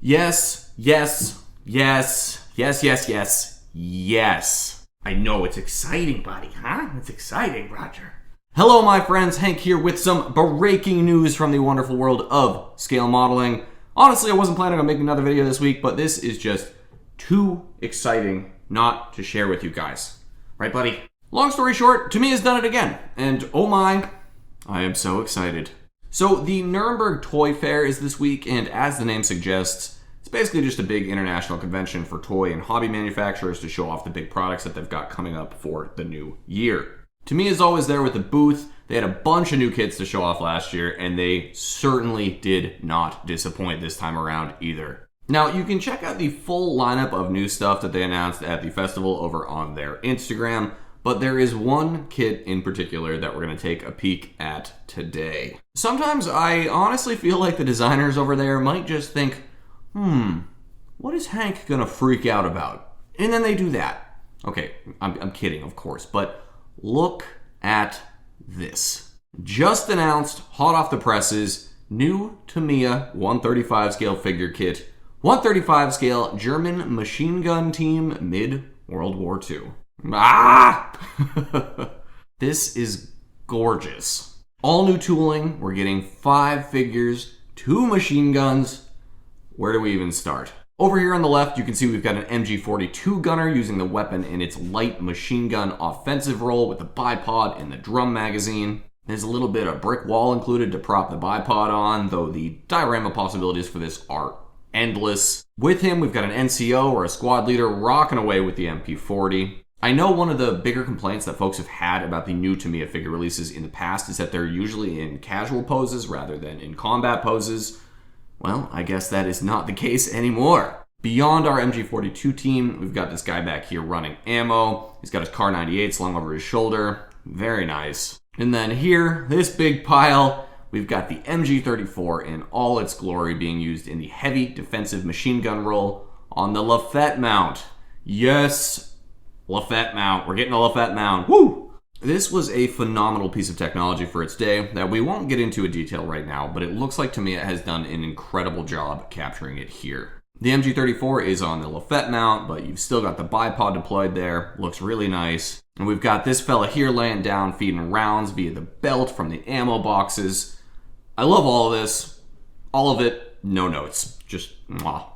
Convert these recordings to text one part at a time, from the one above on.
Yes, yes, yes, yes, yes, yes, yes. I know, it's exciting, buddy, huh? It's exciting, Roger. Hello, my friends. Hank here with some breaking news from the wonderful world of scale modeling. Honestly, I wasn't planning on making another video this week, but this is just too exciting not to share with you guys. Right, buddy? Long story short, Tamiya's done it again. And oh my, I am so excited. So the Nuremburg Toy Fair is this week, and as the name suggests, it's basically just a big international convention for toy and hobby manufacturers to show off the big products that they've got coming up for the new year. Tamiya's always there with the booth. They had a bunch of new kits to show off last year, and they certainly did not disappoint this time around either. Now, you can check out the full lineup of new stuff that they announced at the festival over on their Instagram, but there is one kit in particular that we're going to take a peek at today. Sometimes I honestly feel like the designers over there might just think, what is Hank going to freak out about? And then they do that. Okay, I'm kidding, of course, but look at this. Just announced, hot off the presses, new Tamiya 135 scale figure kit, 135 scale German machine gun team mid-World War II. This is gorgeous. All new tooling, we're getting 5 figures, 2 machine guns. Where do we even start? Over here on the left, you can see we've got an MG42 gunner using the weapon in its light machine gun offensive role with the bipod and the drum magazine. There's a little bit of brick wall included to prop the bipod on, though the diorama possibilities for this are endless. With him, we've got an NCO or a squad leader rocking away with the MP40. I know one of the bigger complaints that folks have had about the new Tamiya figure releases in the past is that they're usually in casual poses rather than in combat poses. Well, I guess that is not the case anymore. Beyond our MG42 team, we've got this guy back here running ammo. He's got his Kar 98 slung over his shoulder. Very nice. And then here, this big pile, we've got the MG34 in all its glory being used in the heavy defensive machine gun role on the Lafette mount. Yes, Lafette mount. We're getting a Lafette mount. Woo! This was a phenomenal piece of technology for its day that we won't get into in detail right now, but it looks like Tamiya has done an incredible job capturing it here. The MG34 is on the Lafette mount, but you've still got the bipod deployed there. Looks really nice. And we've got this fella here laying down, feeding rounds via the belt from the ammo boxes. I love all of this. All of it, no notes. Just,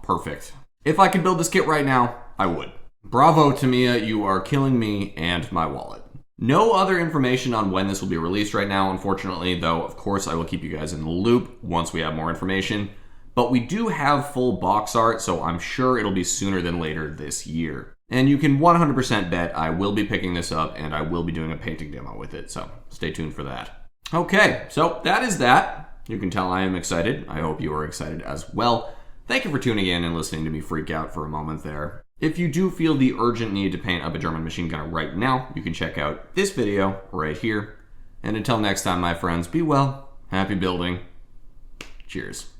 perfect. If I could build this kit right now, I would. Bravo, Tamiya, you are killing me and my wallet. No other information on when this will be released right now, unfortunately, though, of course, I will keep you guys in the loop once we have more information. But we do have full box art, so I'm sure it'll be sooner than later this year. And you can 100% bet I will be picking this up and I will be doing a painting demo with it, so stay tuned for that. Okay, so that is that. You can tell I am excited. I hope you are excited as well. Thank you for tuning in and listening to me freak out for a moment there. If you do feel the urgent need to paint up a German machine gunner right now, you can check out this video right here. And until next time, my friends, be well, happy building, cheers.